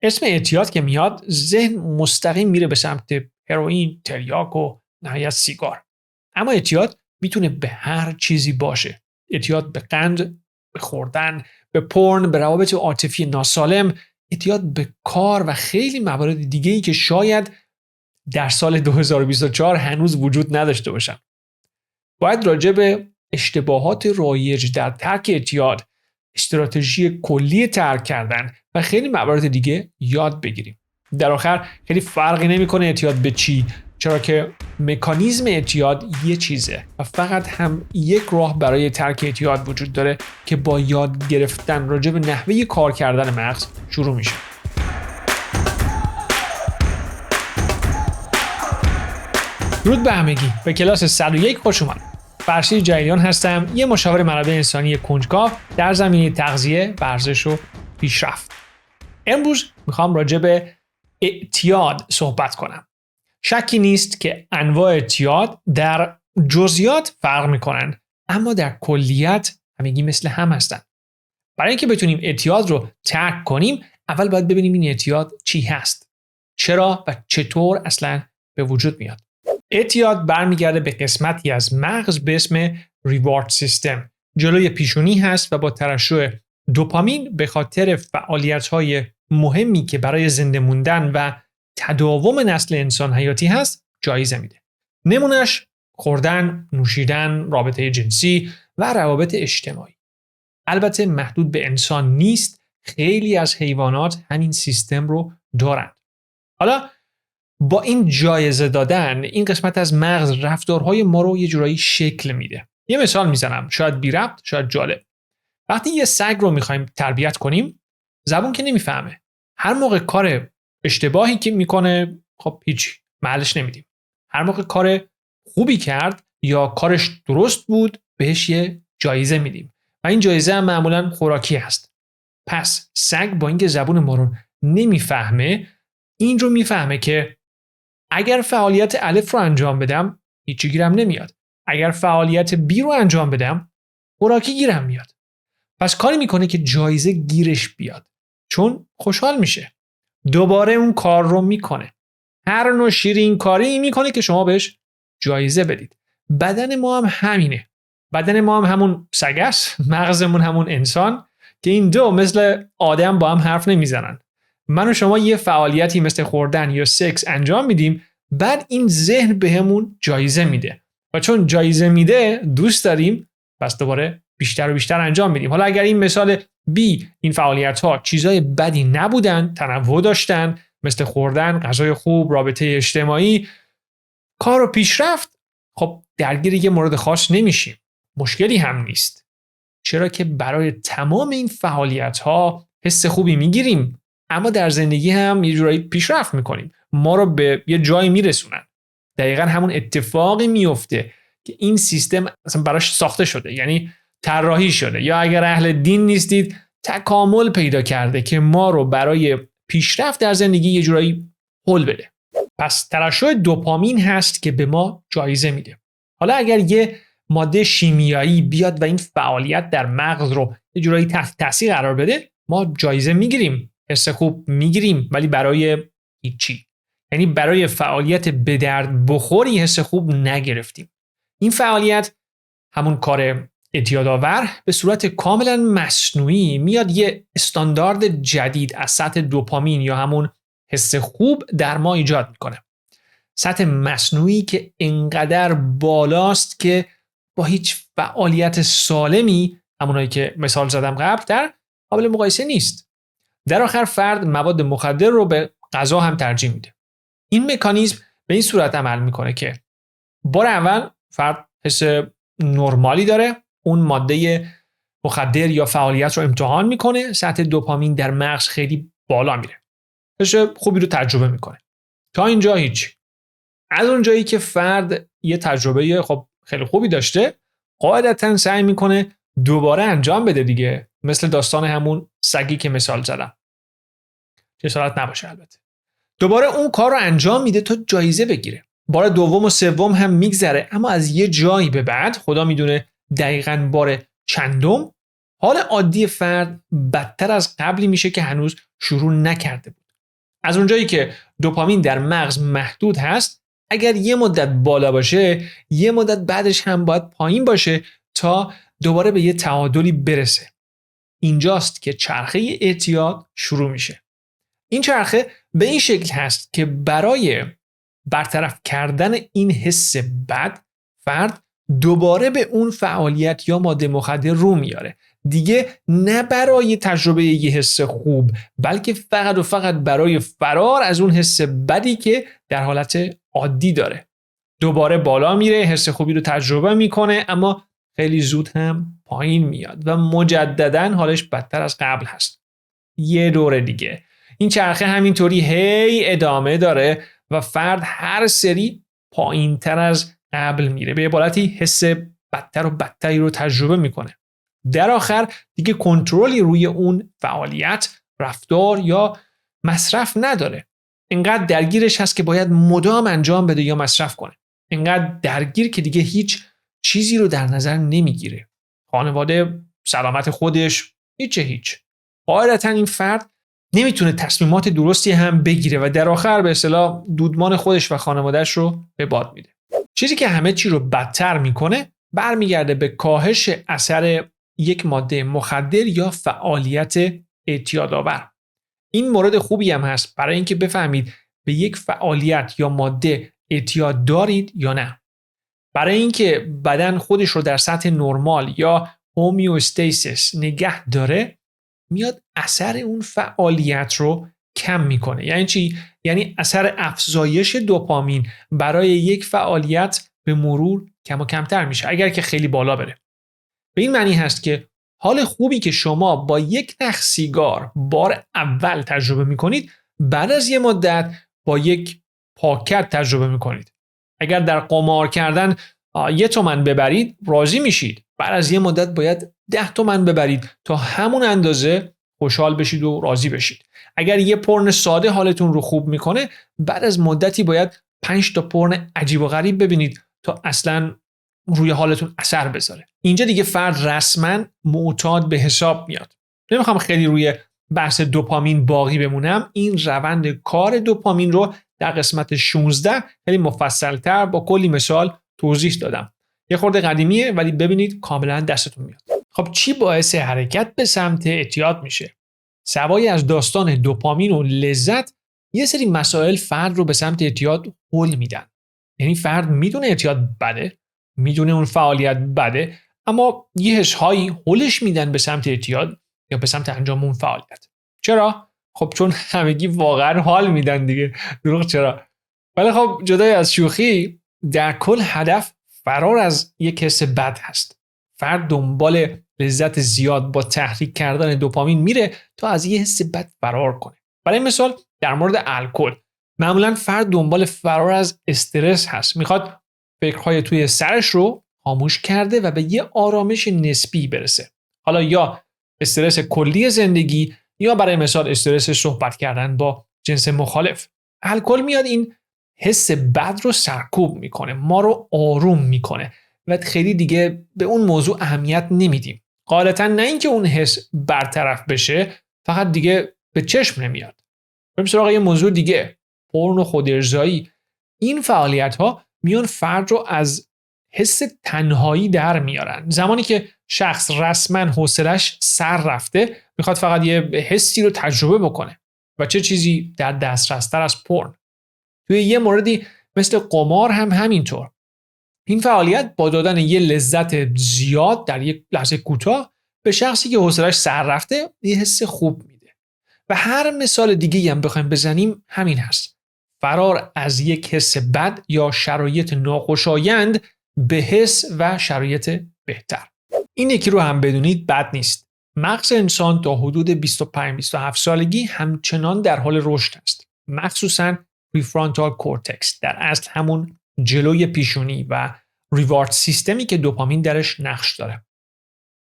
اسم اعتیاد که میاد ذهن مستقیم میره به سمت هروئین، تریاک و نهایت سیگار. اما اعتیاد میتونه به هر چیزی باشه. اعتیاد به قند، به خوردن، به پورن، به روابط عاطفی ناسالم، اعتیاد به کار و خیلی موارد دیگه‌ای که شاید در سال 2024 هنوز وجود نداشته باشن. باید راجع به اشتباهات رایج در ترک اعتیاد، استراتژی کلی ترک کردن و خیلی موارد دیگه یاد بگیریم. در آخر خیلی فرقی نمیکنه اعتیاد به چی، چرا که مکانیزم اعتیاد یه چیزه و فقط هم یک راه برای ترک اعتیاد وجود داره که با یاد گرفتن راجع به نحوه کار کردن مغز شروع میشه. درود به همگی، به کلاس 101 خوش اومدید. فرشید جلیلیان هستم، یه مشاور منابع انسانی کنجکاو در زمینه تغذیه، ورزش و پیشرفت. امروز میخوام راجع به اعتیاد صحبت کنم. شکی نیست که انواع اعتیاد در جزئیات فرق میکنن، اما در کلیت همگی مثل هم هستن. برای اینکه بتونیم اعتیاد رو ترک کنیم، اول باید ببینیم این اعتیاد چی هست، چرا و چطور اصلا به وجود میاد. اعتیاد برمیگرده به قسمتی از مغز به اسم ریوارد سیستم. جلوی پیشونی هست و با ترشح دوپامین به خاطر فعالیت‌های مهمی که برای زنده موندن و تداوم نسل انسان حیاتی هست جایزه میده. نمونش خوردن، نوشیدن، رابطه جنسی و روابط اجتماعی. البته محدود به انسان نیست، خیلی از حیوانات همین سیستم رو دارند. حالا با این جایزه دادن این قسمت از مغز رفتارهای ما رو یه جورایی شکل میده. یه مثال میزنم، شاید بی ربط، شاید جالب. وقتی یه سگ رو میخوایم تربیت کنیم، زبون که نمیفهمه. هر موقع کار اشتباهی که میکنه، خب هیچ محلش نمیدیم. هر موقع کار خوبی کرد یا کارش درست بود، بهش یه جایزه میدیم و این جایزه هم معمولا خوراکی هست. پس سگ با اینکه زبون ما رو نمیفهمه، این رو میفهمه که اگر فعالیت الف رو انجام بدم هیچی گیرم نمیاد، اگر فعالیت بی رو انجام بدم خوراکی گیرم میاد. پس کاری میکنه که جایزه گیرش بیاد، چون خوشحال میشه. دوباره اون کار رو میکنه. هر نوع شیرین کاری میکنه که شما بهش جایزه بدید. بدن ما هم همینه. بدن ما هم همون سگ است، مغزمون همون انسان، که این دو مثل آدم با هم حرف نمیزنن. من و شما یه فعالیتی مثل خوردن یا سکس انجام میدیم، بعد این ذهن بهمون جایزه میده و چون جایزه میده دوست داریم، پس دوباره بیشتر و بیشتر انجام میدیم. حالا اگر این مثال بی، این فعالیت ها چیزای بدی نبودن، تنوع داشتن، مثل خوردن، غذای خوب، رابطه اجتماعی، کار و پیشرفت، خب درگیر یه مورد خاص نمیشیم، مشکلی هم نیست. چرا که برای تمام این فعالیت ها حس خوبی میگیریم، اما در زندگی هم یه جورایی پیشرفت میکنیم، ما رو به یه جایی میرسونن. دقیقاً همون اتفاقی میفته که این سیستم اصلا براش ساخته شده، یعنی طراحی شده، یا اگر اهل دین نیستید تکامل پیدا کرده که ما رو برای پیشرفت در زندگی یه جورایی هل بده. پس ترشح دوپامین هست که به ما جایزه میده. حالا اگر یه ماده شیمیایی بیاد و این فعالیت در مغز رو یه جورایی تحت تاثیر قرار بده، ما جایزه میگیریم، حس خوب میگیریم، ولی برای هیچی. یعنی برای فعالیت به درد بخوری حس خوب نگرفتیم. این فعالیت، همون کار اعتیادآور، به صورت کاملا مصنوعی میاد یه استاندارد جدید از سطح دوپامین یا همون حس خوب در ما ایجاد میکنه. سطح مصنوعی که انقدر بالاست که با هیچ فعالیت سالمی، همونایی که مثال زدم قبل، در قابل مقایسه نیست. در آخر فرد مواد مخدر رو به غذا هم ترجیح میده. این مکانیزم به این صورت عمل میکنه که بار اول فرد حس نرمالی داره، اون ماده مخدر یا فعالیت رو امتحان میکنه، سطح دوپامین در مغز خیلی بالا میره، حس خوبی رو تجربه میکنه. تا اینجا هیچ. از اونجایی که فرد یه تجربه خب خیلی خوبی داشته، قاعدتاً سعی میکنه دوباره انجام بده دیگه، مثل داستان همون سگی که مثال زدم. جسارت نباشه البته. دوباره اون کار رو انجام میده تا جایزه بگیره. بار دوم و سوم هم میگذره، اما از یه جایی به بعد، خدا میدونه دقیقاً بار چندم، حال عادی فرد بدتر از قبلی میشه که هنوز شروع نکرده بود. از اونجایی که دوپامین در مغز محدود هست، اگر یه مدت بالا باشه، یه مدت بعدش هم باید پایین باشه تا دوباره به یه تعادلی برسه. اینجاست که چرخه اعتیاد شروع میشه. این چرخه به این شکل هست که برای برطرف کردن این حس بد، فرد دوباره به اون فعالیت یا ماده مخدر رو میاره. دیگه نه برای تجربه یه حس خوب، بلکه فقط و فقط برای فرار از اون حس بدی که در حالت عادی داره. دوباره بالا میره، حس خوبی رو تجربه میکنه، اما خیلی زود هم پایین میاد و مجددا حالش بدتر از قبل هست. یه دوره دیگه این چرخه همینطوری هی ادامه داره و فرد هر سری پایین تر از قبل میره، به عبارتی حس بدتر و بدتری رو تجربه میکنه. در آخر دیگه کنترلی روی اون فعالیت، رفتار یا مصرف نداره. اینقدر درگیرش هست که باید مدام انجام بده یا مصرف کنه. اینقدر درگیر که دیگه هیچ چیزی رو در نظر نمیگیره. خانواده، سلامت خودش، هیچ. قاعدتا این فرد نمیتونه تصمیمات درستی هم بگیره و در آخر به اصطلاح دودمان خودش و خانوادهش رو به باد میده. چیزی که همه چی رو بدتر میکنه برمیگرده به کاهش اثر یک ماده مخدر یا فعالیت اعتیادآور. این مورد خوبی هم هست برای اینکه بفهمید به یک فعالیت یا ماده اعتیاد دارید یا نه. برای اینکه بدن خودش رو در سطح نرمال یا هومیوستاسیس نگه داره، میاد اثر اون فعالیت رو کم میکنه. یعنی چی؟ یعنی اثر افزایش دوپامین برای یک فعالیت به مرور کم و کمتر میشه، اگر که خیلی بالا بره. به این معنی هست که حال خوبی که شما با یک نخ سیگار بار اول تجربه میکنید، بعد از یه مدت با یک پاکت تجربه میکنید. اگر در قمار کردن 1 تومن ببرید راضی میشید، بعد از یه مدت باید 10 تومن ببرید تا همون اندازه خوشحال بشید و راضی بشید. اگر یه پورن ساده حالتون رو خوب میکنه، بعد از مدتی باید 5 تا پورن عجیب و غریب ببینید تا اصلا روی حالتون اثر بذاره. اینجا دیگه فرد رسما معتاد به حساب میاد. نمیخوام خیلی روی بحث دوپامین باقی بمونم. این روند کار دوپامین رو در قسمت 16 خیلی مفصل‌تر با کلی مثال توضیح دادم. یه خورده قدیمیه ولی ببینید کاملا دستتون میاد. خب چی باعث حرکت به سمت اعتیاد میشه؟ سوای از داستان دوپامین و لذت، یه سری مسائل فرد رو به سمت اعتیاد هل میدن. یعنی فرد میدونه اعتیاد بده، میدونه اون فعالیت بده، اما یه حس‌هایی هلش میدن به سمت اعتیاد یا به سمت انجام اون فعالیت. چرا؟ خب چون همگی واقعا حال میدن دیگه. دروغ چرا؟ ولی خب جدای از شوخی، در کل هدف فرار از یک حس بد هست. فرد دنبال لذت زیاد با تحریک کردن دوپامین میره تا از یه حس بد فرار کنه. برای مثال در مورد الکل، معمولا فرد دنبال فرار از استرس هست. میخواد فکرهای توی سرش رو خاموش کرده و به یه آرامش نسبی برسه. حالا یا استرس کلی زندگی یا برای مثال استرس صحبت کردن با جنس مخالف. الکل میاد این حس بد رو سرکوب میکنه، ما رو آروم میکنه و خیلی دیگه به اون موضوع اهمیت نمیدیم. غالبا نه اینکه اون حس برطرف بشه، فقط دیگه به چشم نمیاد. بریم سراغ یه موضوع دیگه، پورن و خودارضایی. این فعالیت ها میان فرد رو از حس تنهایی در میارن. زمانی که شخص رسما حوصله‌اش سر رفته، میخواد فقط یه حسی رو تجربه بکنه و چه چیزی در دسترس‌تر از پورن. توی یه موردی مثل قمار هم همینطور. این فعالیت با دادن یه لذت زیاد در یک لحظه کوتاه به شخصی که حوصله‌اش سر رفته یه حس خوب میده. و هر مثال دیگه‌ای هم بخوایم بزنیم همین هست. فرار از یک حس بد یا شرایط ناخوشایند به حس و شرایط بهتر. این یکی رو هم بدونید بد نیست. مغز انسان تا حدود 25-27 سالگی همچنان در حال رشد است. مخصوصاً پریفرانتال کورتکس، در اصل همون جلوی پیشونی و ریوارد سیستمی که دوپامین درش نقش داره.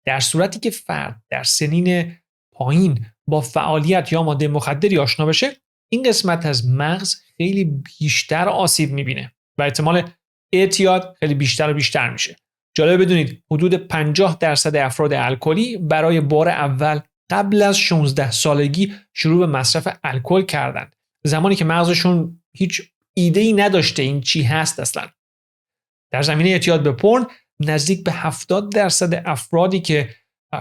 در صورتی که فرد در سنین پایین با فعالیت یا ماده مخدری آشنا بشه، این قسمت از مغز خیلی بیشتر آسیب میبینه و احتمال اعتیاد خیلی بیشتر و بیشتر میشه. جالب بدونید حدود 50% افراد الکلی برای بار اول قبل از 16 سالگی شروع به مصرف الکل کردند، زمانی که مغزشون هیچ ایده‌ای نداشته این چی هست اصلا. در زمینه اعتیاد به پورن نزدیک به 70% افرادی که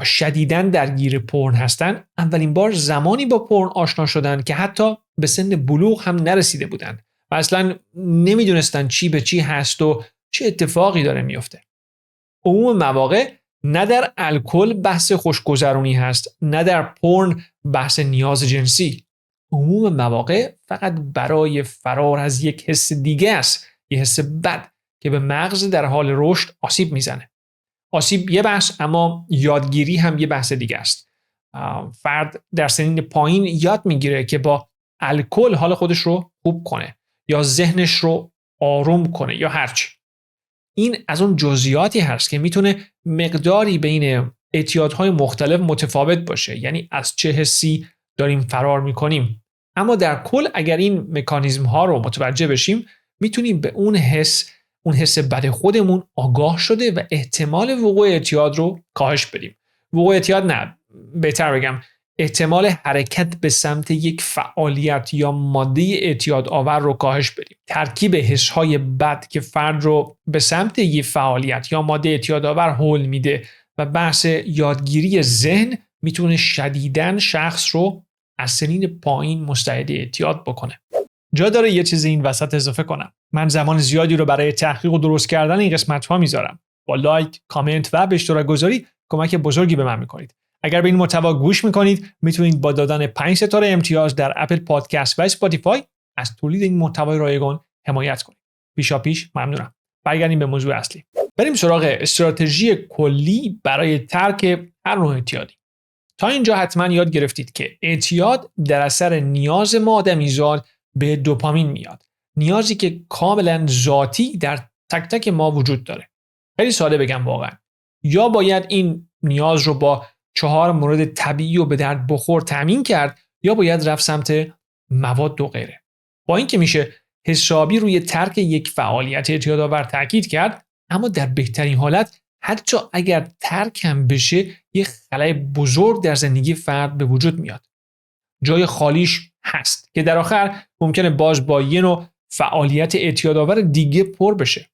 شدیداً درگیر پورن هستن اولین بار زمانی با پورن آشنا شدن که حتی به سن بلوغ هم نرسیده بودن و اصلا نمیدونستن چی به چی هست و چه اتفاقی داره میفته. عموم مواقع نه در الکل بحث خوشگذرونی هست، نه در پورن بحث نیاز جنسی. عموم مواقع فقط برای فرار از یک حس دیگه است، یه حس بد که به مغز در حال رشد آسیب میزنه. آسیب یه بحث، اما یادگیری هم یه بحث دیگه است. فرد در سنین پایین یاد میگیره که با الکل حال خودش رو خوب کنه یا ذهنش رو آروم کنه یا هرچی. این از اون جزئیاتی هست که میتونه مقداری بین اعتیادهای مختلف متفاوت باشه، یعنی از چه حسی داریم فرار میکنیم. اما در کل اگر این مکانیزم ها رو متوجه بشیم میتونیم به اون حس بد خودمون آگاه شده و احتمال وقوع اعتیاد رو کاهش بدیم. وقوع اعتیاد نه، بهتر بگم احتمال حرکت به سمت یک فعالیت یا ماده اعتیاد آور رو کاهش بدیم. ترکیب حس‌های بد که فرد رو به سمت یک فعالیت یا ماده اعتیاد آور هول میده و بحث یادگیری ذهن میتونه شدیداً شخص رو از سنین پایین مستعد اعتیاد بکنه. جا داره یه چیزی این وسط اضافه کنم. من زمان زیادی رو برای تحقیق و درست کردن این قسمت‌ها میذارم. با لایک، کامنت و به اشتراک گذاری کمک بزرگی به من میکنید. اگر به این محتوا گوش میکنید میتونید با دادن 5 ستاره امتیاز در اپل پادکست و اسپاتیفای از تولید این محتوای رایگان حمایت کنید. پیشاپیش ممنونم. برگردیم به موضوع اصلی. بریم سراغ استراتژی کلی برای ترک هر نوع اعتیادی. تا اینجا حتما یاد گرفتید که اعتیاد در اثر نیاز ما آدمیزاد به دوپامین میاد. نیازی که کاملا ذاتی در تک تک ما وجود داره. خیلی ساده بگم واقعا. یا باید این نیاز رو با 4 مورد طبیعی و به درد بخور تامین کرد یا باید رفت سمت مواد و غیره. با این که میشه حسابی روی ترک یک فعالیت اعتیادآور تاکید کرد، اما در بهترین حالت حتی اگر ترک هم بشه یک خلأ بزرگ در زندگی فرد به وجود میاد. جای خالیش هست که در آخر ممکنه باز با یه نوع فعالیت اعتیادآور دیگه پر بشه.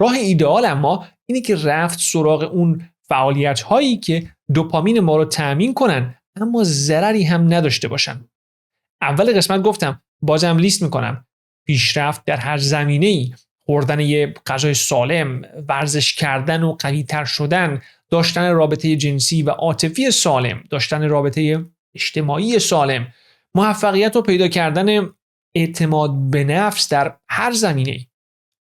راه ایدئال اما اینه که رفت سراغ اون فعالیت هایی که دوپامین ما رو تأمین کنن اما ضرری هم نداشته باشن. اول قسمت گفتم، بازم لیست میکنم، پیشرفت در هر زمینه‌ای، خوردن یه غذای سالم، ورزش کردن و قوی‌تر شدن، داشتن رابطه جنسی و عاطفی سالم، داشتن رابطه اجتماعی سالم، موفقیت و پیدا کردن اعتماد به نفس در هر زمینه‌ای.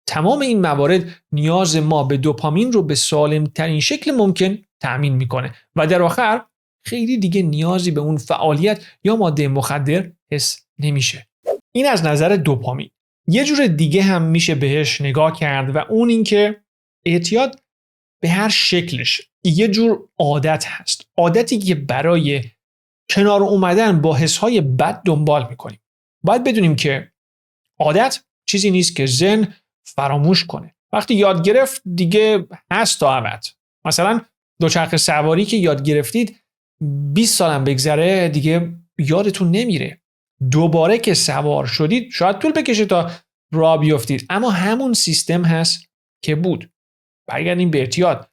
تمام این موارد نیاز ما به دوپامین رو به سالم ترین شکل ممکن تأمین میکنه و در آخر خیلی دیگه نیازی به اون فعالیت یا ماده مخدر حس نمیشه. این از نظر دوپامین. یه جور دیگه هم میشه بهش نگاه کرد و اون این که اعتیاد به هر شکلش یه جور عادت هست. عادتی که برای کنار اومدن با حسهای بد دنبال میکنیم. باید بدونیم که عادت چیزی نیست که ذهن فراموش کنه. وقتی یاد گرفت دیگه هست تا ابد. مثلا دوچرخه سواری که یاد گرفتید 20 سالم بگذره دیگه یادتون نمیره. دوباره که سوار شدید شاید طول بکشه تا راه بیفتید، اما همون سیستم هست که بود. برگردیم به اعتیاد.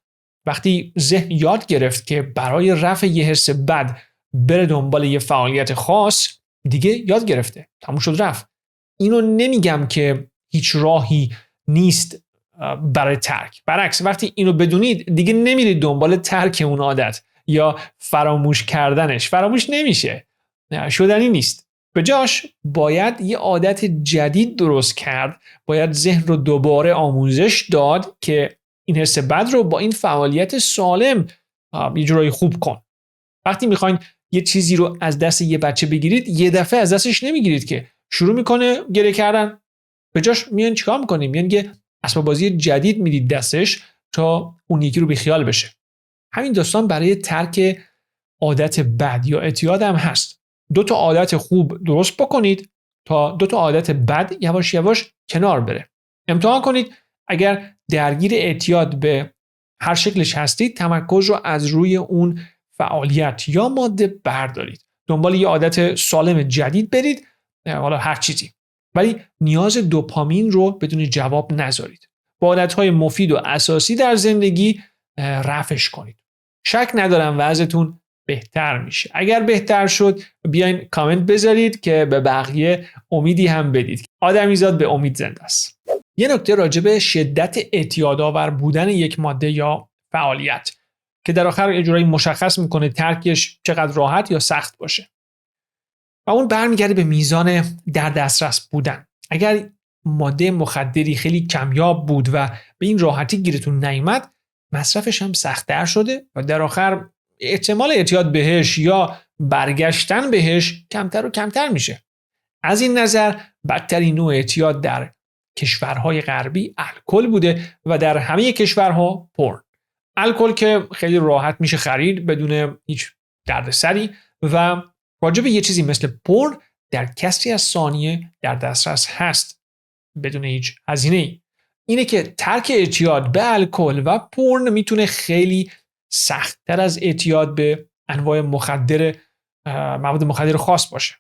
وقتی ذهن یاد گرفت که برای رفع یه حس بد بره دنبال یه فعالیت خاص، دیگه یاد گرفته. تموم شد رفت. اینو نمیگم که هیچ راهی نیست برای ترک. برعکس، وقتی اینو بدونید دیگه نمیرید دنبال ترک اون عادت یا فراموش کردنش. فراموش نمیشه. شدنی نیست. به جاش باید یه عادت جدید درست کرد. باید ذهن رو دوباره آموزش داد که این حس بد رو با این فعالیت سالم یه جورایی خوب کن. وقتی میخواین یه چیزی رو از دست یه بچه بگیرید، یه دفعه از دستش نمیگیرید که شروع میکنه گریه کردن. به جاش میان چیکار میکنیم؟ میان یه اسباب بازی جدید میدید دستش تا اون یکی رو بیخیال بشه. همین داستان برای ترک عادت بد یا اعتیاد هم هست. 2 تا عادت خوب درست بکنید تا 2 تا عادت بد یواش یواش کنار بره. امتحان کنید اگر درگیر اعتیاد به هر شکلش هستید، تمرکز رو از روی اون فعالیت یا ماده بردارید. دنبال یه عادت سالم جدید برید حالا هر چیزی، ولی نیاز دوپامین رو بدون جواب نذارید. با عادت‌های مفید و اساسی در زندگی رفعش کنید. شک ندارم وضعتون بهتر میشه. اگر بهتر شد بیاین کامنت بذارید که به بقیه امیدی هم بدید. آدمیزاد به امید زنده است. یه نکته راجع به شدت اعتیادآور بودن یک ماده یا فعالیت که در آخر یه جورایی مشخص میکنه ترکش چقدر راحت یا سخت باشه. و اون برمیگرده به میزان در دسترس بودن. اگر ماده مخدری خیلی کمیاب بود و به این راحتی گیرتون نیامد، مصرفش هم سخت‌تر شده و در آخر احتمال اعتیاد بهش یا برگشتن بهش کمتر و کمتر میشه. از این نظر بدترین نوع اعتیاد در کشورهای غربی الکل بوده و در همه کشورها پورن. الکل که خیلی راحت میشه خرید بدون هیچ دردسری و راجع به یه چیزی مثل پورن در کسری از ثانیه در دسترس هست بدون هیچ هزینه‌ای. اینه که ترک اعتیاد به الکل و پورن میتونه خیلی سخت‌تر از اعتیاد به انواع مواد مخدر خاص باشه.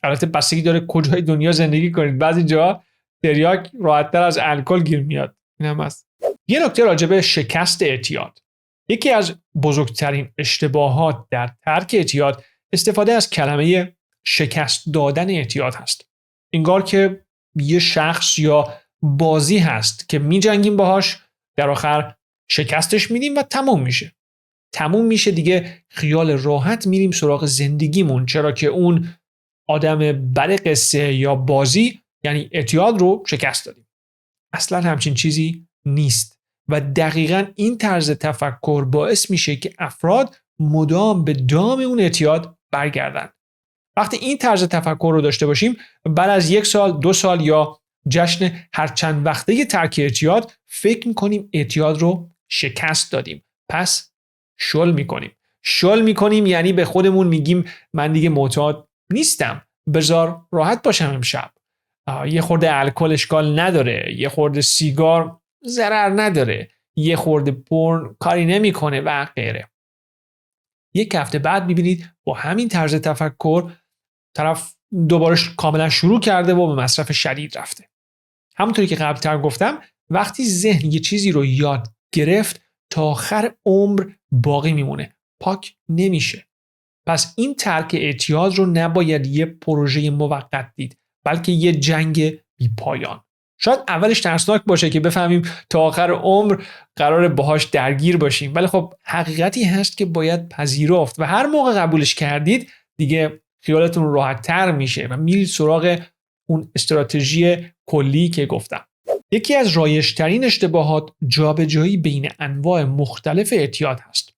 البته بستگی داره کجای دنیا زندگی کنید. بعضی جا تریاک راحت‌تر از الکل گیر میاد. این هم هست. یه نکته راجع به شکست اعتیاد. یکی از بزرگترین اشتباهات در ترک اعتیاد استفاده از کلمه شکست دادن اعتیاد هست. انگار که یه شخص یا بازی هست که می‌جنگیم باهاش، در آخر شکستش میدیم و تموم میشه دیگه خیال راحت میریم سراغ زندگیمون، چرا که اون آدم بد قصه یا بازی یعنی اعتیاد رو شکست دادیم. اصلا همچین چیزی نیست و دقیقاً این طرز تفکر باعث میشه که افراد مدام به دام اون اعتیاد برگردن. وقتی این طرز تفکر رو داشته باشیم، بعد از 1 سال 2 سال یا جشن هر چند وقته ترک اعتیاد فکر میکنیم اعتیاد رو شکست دادیم، پس شل میکنیم یعنی به خودمون میگیم من دیگه معتاد نیستم، بذار راحت باشم امشب، یه خورده الکل اشکال نداره، یه خورده سیگار ضرر نداره، یه خورده پورن کاری نمیکنه و غیره. یک هفته بعد میبینید با همین طرز تفکر طرف دوباره کاملا شروع کرده و به مصرف شدید رفته. همونطوری که قبلتر گفتم، وقتی ذهن یه چیزی رو یاد گرفت تا آخر عمر باقی میمونه، پاک نمیشه. پس این ترک اعتیاد رو نباید یه پروژه موقت دید، بلکه یه جنگ بی پایان. شاید اولش ترسناک باشه که بفهمیم تا آخر عمر قراره باهاش درگیر باشیم، ولی خب حقیقتی هست که باید پذیرفت و هر موقع قبولش کردید دیگه خیالتون راحت تر میشه و میرید سراغ اون استراتژی کلی که گفتم. یکی از رایج‌ترین اشتباهات جابجایی بین انواع مختلف اعتیاد هست.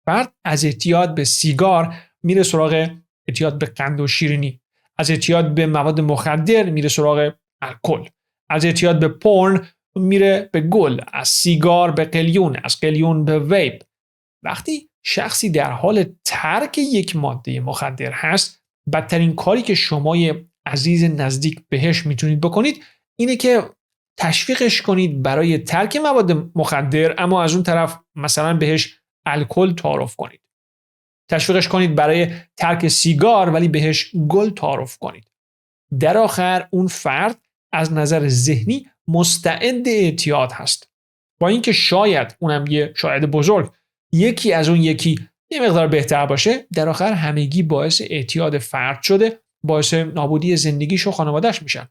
فرد از اعتیاد به سیگار میره سراغ اعتیاد به قند و شیرینی، از اعتیاد به مواد مخدر میره سراغ الکل، از اعتیاد به پورن میره به گل، از سیگار به قلیون، از قلیون به ویپ. وقتی شخصی در حال ترک یک ماده مخدر هست، بدترین کاری که شما عزیز نزدیک بهش میتونید بکنید اینه که تشویقش کنید برای ترک مواد مخدر، اما از اون طرف مثلا بهش الکل تعارف کنید. تشویقش کنید برای ترک سیگار ولی بهش گل تعارف کنید. در آخر اون فرد از نظر ذهنی مستعد اعتیاد هست، با اینکه شاید اونم یه شاید بزرگ یکی از اون یکی یه مقدار بهتر باشه، در آخر همگی باعث اعتیاد فرد شده، باعث نابودی زندگیش و خانواده‌اش میشن.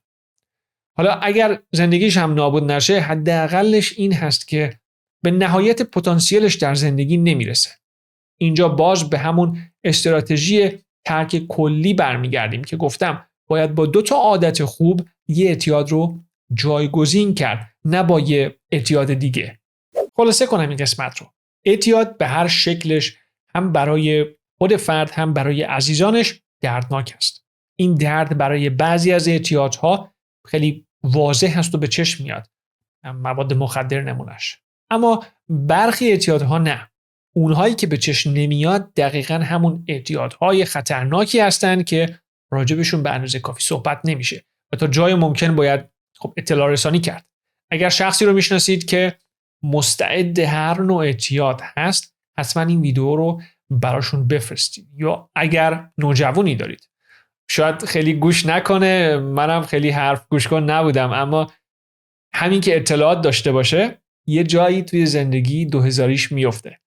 حالا اگر زندگیش هم نابود نشه، حداقلش این هست که به نهایت پتانسیلش در زندگی نمیرسه. اینجا باز به همون استراتژی ترک کلی برمیگردیم که گفتم باید با 2 تا عادت خوب یه اعتیاد رو جایگزین کرد، نه با یه اعتیاد دیگه. خلاصه کنم این قسمت رو. اعتیاد به هر شکلش هم برای خود فرد هم برای عزیزانش دردناک است. این درد برای بعضی از اعتیادها خیلی واضح هست و به چشم میاد، مواد مخدر نمونش. اما برخی اعتیادها نه. اونهایی که به چشم نمیاد دقیقاً همون اعتیادهای خطرناکی هستند که راجبشون به اندازه کافی صحبت نمیشه و تا جای ممکن باید اطلاع رسانی کرد. اگر شخصی رو میشناسید که مستعد هر نوع اعتیاد هست، حتما این ویدیو رو براشون بفرستید. یا اگر نوجوانی دارید شاید خیلی گوش نکنه، منم خیلی حرف گوش کن نبودم، اما همین که اطلاعات داشته باشه یه جایی توی زندگی 2000 میفته.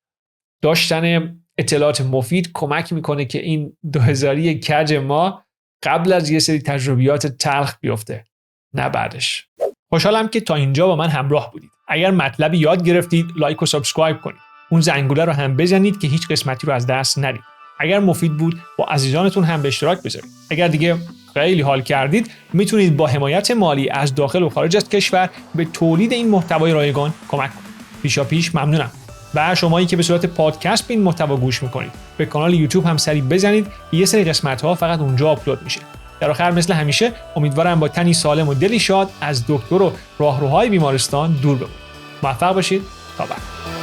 داشتن اطلاعات مفید کمک میکنه که این 2000 کج ما قبل از یه سری تجربیات تلخ بیفته، نه بعدش. خوشحالم که تا اینجا با من همراه بودید. اگر مطلبی یاد گرفتید لایک و سابسکرایب کنید. اون زنگوله رو هم بزنید که هیچ قسمتی رو از دست ندید. اگر مفید بود با عزیزانتون هم به اشتراک بذارید. اگر دیگه خیلی حال کردید میتونید با حمایت مالی از داخل و خارج از کشور به تولید این محتوای رایگان کمک کنید. پیشاپیش ممنونم. و شمایی که به صورت پادکست به این محتوا گوش میکنید، به کانال یوتیوب هم سری بزنید. یه سری قسمت‌ها فقط اونجا آپلود میشه. در آخر مثل همیشه امیدوارم با تنی سالم و دلی شاد از دکتر و راهروهای بیمارستان دور بمونید. موفق باشید. تا بعد.